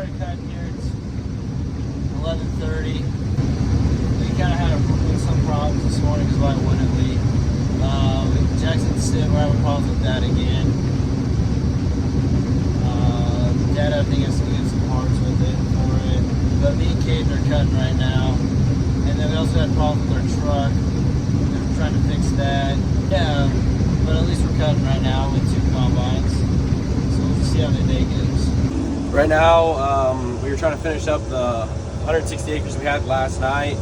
started cutting here. It's 11:30. We kind of had some problems this morning because why wouldn't we? Jackson's still we're having problems with that again. Dad, I think, has to get some parts with it for it. But me and Kate are cutting right now. And then we also had problems with our truck. We're trying to fix that. Yeah, but at least we're cutting right now with 2 combines. So we'll just see how the day goes. Right now, we were trying to finish up the 160 acres we had last night.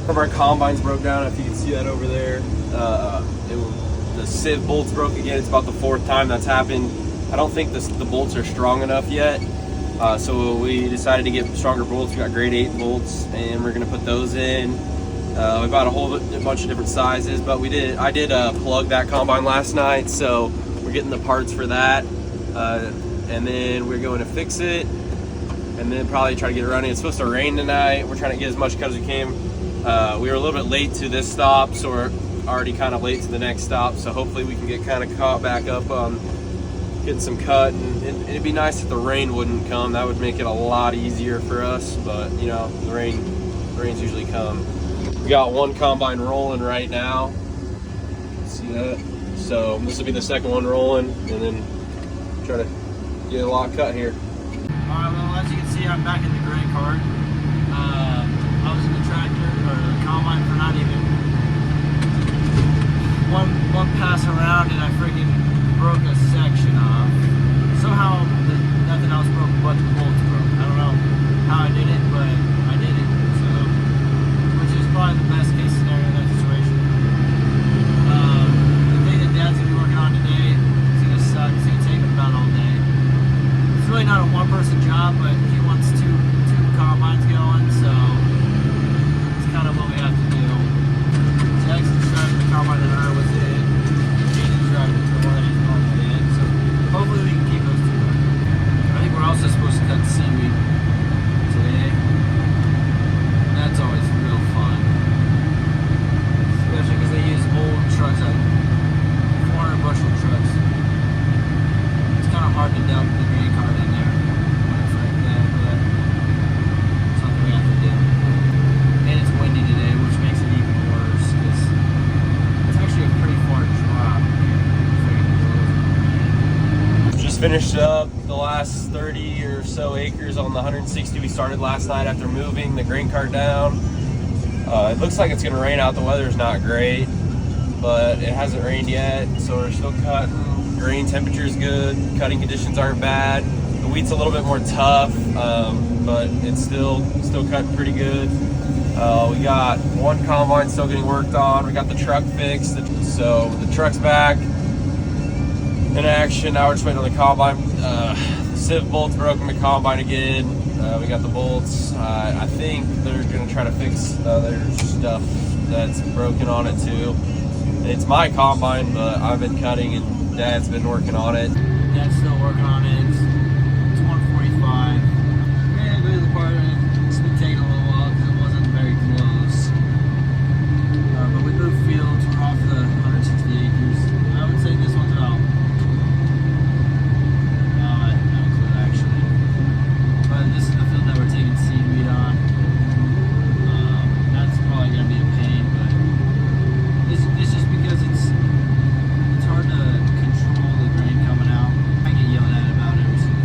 One of our combines broke down, if you can see that over there. The sieve bolts broke again. It's about the 4th time that's happened. I don't think the bolts are strong enough yet. So we decided to get stronger bolts. We got grade 8 bolts, and we're gonna put those in. We bought a bunch of different sizes, but I did plug that combine last night, so we're getting the parts for that. And then we're going to fix it, and then probably try to get it running. It's supposed to rain tonight. We're trying to get as much cut as we can. We were a little bit late to this stop, so we're already kind of late to the next stop. So hopefully we can get kind of caught back up on getting some cut. And it'd be nice if the rain wouldn't come. That would make it a lot easier for us. But you know, the rains usually come. We got 1 combine rolling right now. See that? So this will be the 2nd one rolling, and then try to get a lot cut here. Alright, well, as you can see, I'm back in the gray cart. I was in the tractor, or the combine, for not even one pass around, and I freaking broke a section off. Somehow, nothing else broke but the bolts broke. I don't know how I did it, but I did it. So, which is probably the best case scenario in that situation. The thing that Dad's gonna be working on today is gonna suck. It's gonna take him about all day. It's really not a 1-person job, but he wants two combines going, so it's kind of what we have to do. Jackson's driving the combine that I was in. Jason's driving the one that he's normally in, so hopefully we can keep those 2 running. I think we're also supposed to cut the seaweed today. That's always real fun. Especially because they use old trucks, like 400 bushel trucks. It's kind of hard to dump the grain cart in there when it's like that, but it's something we have to do. And it's windy today, which makes it even worse, because it's actually a pretty far drop here. Just finished up the last 30 or so acres on the 160 we started last night after moving the grain cart down. It looks like it's gonna rain out. The weather's not great, but it hasn't rained yet, so we're still cutting. Grain temperature is good, cutting conditions aren't bad. The wheat's a little bit more tough, but it's still cutting pretty good. We got 1 combine still getting worked on. We got the truck fixed, so the truck's back in action. Now we're just waiting on the combine. Sieve bolts broken the combine again. We got the bolts. I think they're gonna try to fix the other stuff that's broken on it too. It's my combine, but I've been cutting and Dad's been working on it. Dad's still working on it. It's 1:45. Yeah, go to the part. It's been taking a little while because it wasn't very close. But we moved fields. We're off the 160 acres. I would say this one's about. I have no clue actually. But this is the field that we're taking seaweed on. That's probably going to be a pain, but it's just because it's hard to control the grain coming out. I get yelled at about every single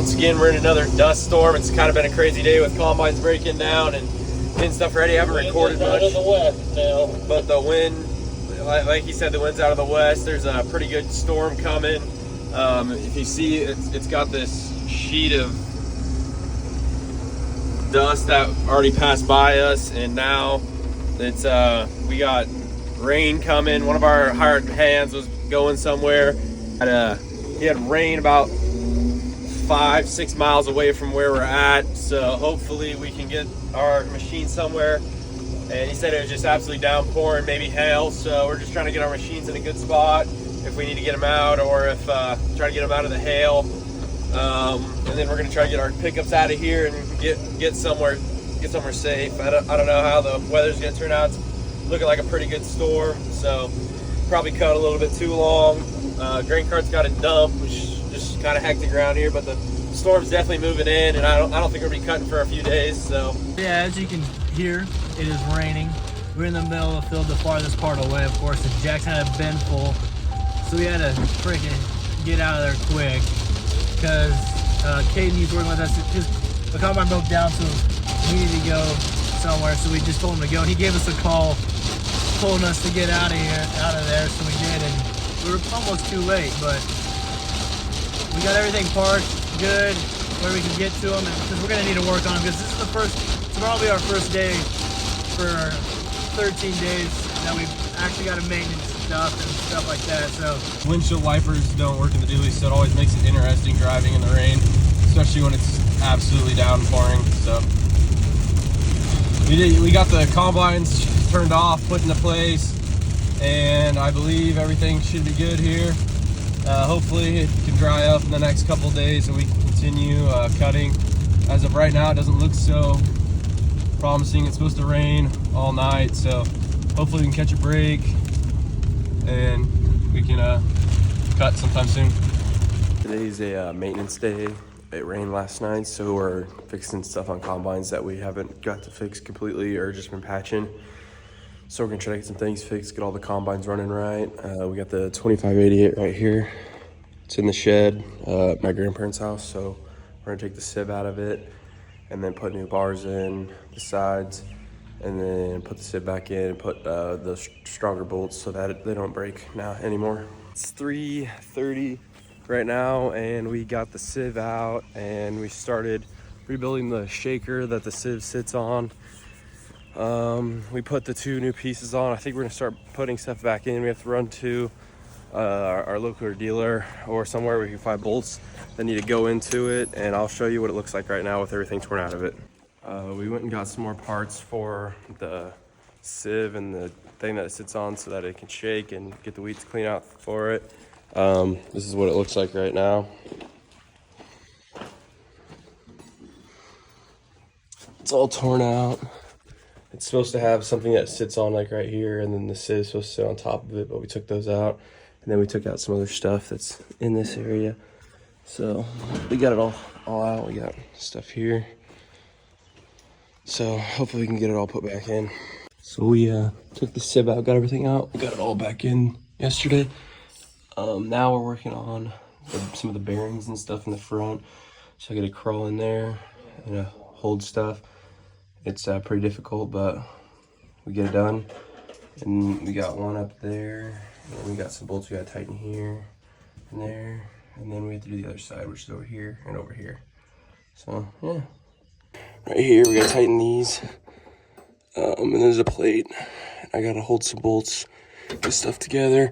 once again, we're in another dust storm. It's kind of been a crazy day with combines breaking down and getting stuff ready. I haven't recorded much. Out of the west now. But the wind, like he said, the wind's out of the west. There's a pretty good storm coming. If you see, it's got this sheet of dust that already passed by us, and now it's we got rain coming. One of our hired hands was going somewhere. He had rain about 5-6 miles away from where we're at, so hopefully we can get our machine somewhere. And he said it was just absolutely downpouring, maybe hail, so we're just trying to get our machines in a good spot if we need to get them out, or if try to get them out of the hail. And then we're gonna try to get our pickups out of here and get somewhere safe. I don't know how the weather's gonna turn out. It's looking like a pretty good storm, so probably cut a little bit too long. Grain cart's got a dump, which is just kind of hectic around here, but the storm's definitely moving in, and I don't think we're gonna be cutting for a few days. So yeah, as you can hear, it is raining. We're in the middle of the field, the farthest part away, of course. The Jackson had a bin full, so we had to freaking get out of there quick because Caden, he's working with us. The combine broke down, so we needed to go somewhere. So we just told him to go, and he gave us a call, told us to get out of there. So we did, and we were almost too late, but we got everything parked good where we can get to them, because we're gonna need to work on them, because this is the first. Tomorrow will be our first day for 13 days that we've actually got to maintenance stuff and stuff like that. So windshield wipers don't work in the dually, so it always makes it interesting driving in the rain, especially when it's absolutely downpouring. So we got the combines turned off, put into place, and I believe everything should be good here. Hopefully it can dry up in the next couple of days and we can continue cutting. As of right now, it doesn't look so promising. It's supposed to rain all night, so hopefully we can catch a break and we can cut sometime soon. Today's a maintenance day. It rained last night, so we're fixing stuff on combines that we haven't got to fix completely or just been patching. So we're gonna try to get some things fixed, get all the combines running right. We got the 2588 right here. It's in the shed at my grandparents' house, so we're gonna take the sieve out of it and then put new bars in the sides, and then put the sieve back in and put the stronger bolts so that they don't break now anymore. It's 3:30 right now, and we got the sieve out and we started rebuilding the shaker that the sieve sits on. We put the 2 new pieces on. I think we're gonna start putting stuff back in. We have to run to our local dealer or somewhere where we can find bolts that need to go into it, and I'll show you what it looks like right now with everything torn out of it. We went and got some more parts for the sieve and the thing that it sits on so that it can shake and get the weeds clean out for it. This is what it looks like right now. It's all torn out. It's supposed to have something that sits on like right here, and then the sieve is supposed to sit on top of it, but we took those out. And then we took out some other stuff that's in this area. So we got it all out. We got stuff here. So hopefully we can get it all put back in. So we took the sieve out, got everything out. We got it all back in yesterday. Now we're working on some of the bearings and stuff in the front. So I got to crawl in there and hold stuff. It's pretty difficult, but we get it done. And we got one up there. And we got some bolts we got to tighten here and there. And then we have to do the other side, which is over here and over here. So, yeah. Right here, we got to tighten these. And there's a plate. I got to hold some bolts, get stuff together.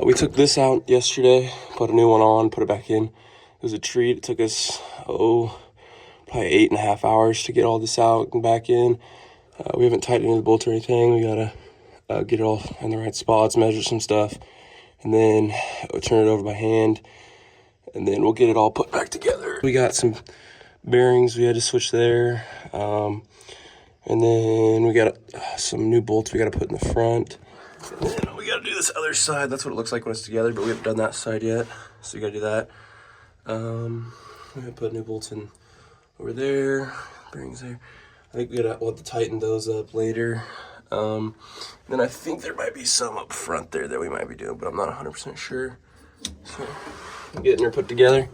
We took this out yesterday, put a new one on, put it back in. It was a treat. It took us, probably 8.5 hours to get all this out and back in. We haven't tightened any of the bolts or anything. We gotta get it all in the right spots, measure some stuff, and then we'll turn it over by hand, and then we'll get it all put back together. We got some bearings we had to switch there, and then we got some new bolts we got to put in the front, and then we got to do this other side. That's what it looks like when it's together, but we haven't done that side yet, so we got to do that. We're gonna put new bolts in over there, bearings there. I think we'll have to tighten those up later. Then I think there might be some up front there that we might be doing, but I'm not 100% sure. So I'm getting her put together.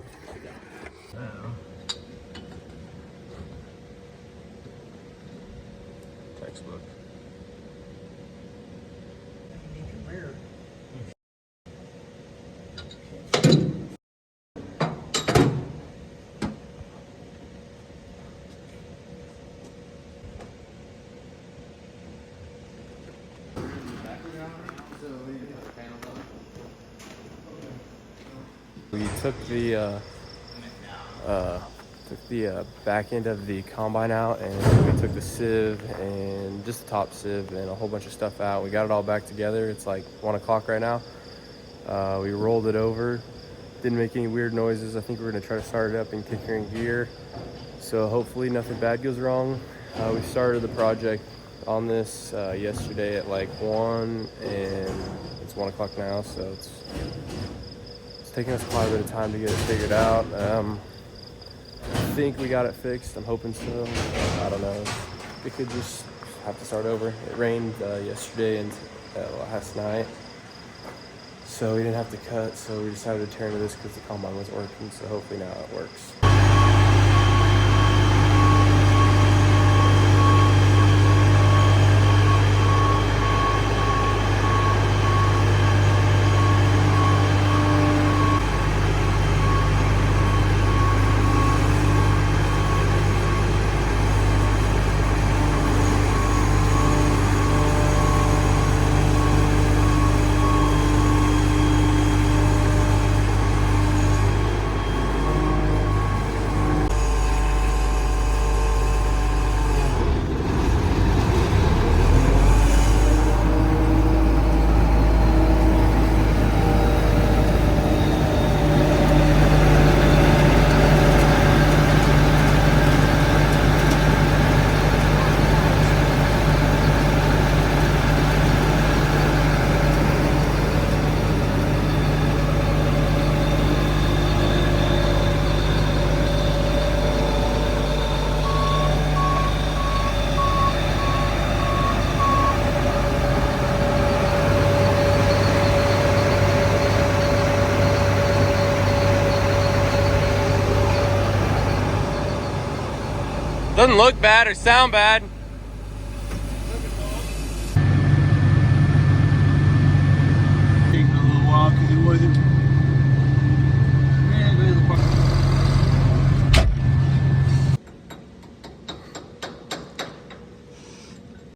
We took the back end of the combine out, and we took the sieve and just the top sieve and a whole bunch of stuff out. We got it all back together. It's like 1 o'clock right now. We rolled it over, didn't make any weird noises. I think we're gonna try to start it up and kick her in gear. So hopefully nothing bad goes wrong. We started the project on this yesterday at like 1, and it's 1 o'clock now, so it's taking us quite a bit of time to get it figured out. I think we got it fixed. I'm hoping so. I don't know. We could just have to start over. It rained yesterday and last night, so we didn't have to cut. So we decided to turn to this because the combine wasn't working. So hopefully now it works. Doesn't look bad or sound bad.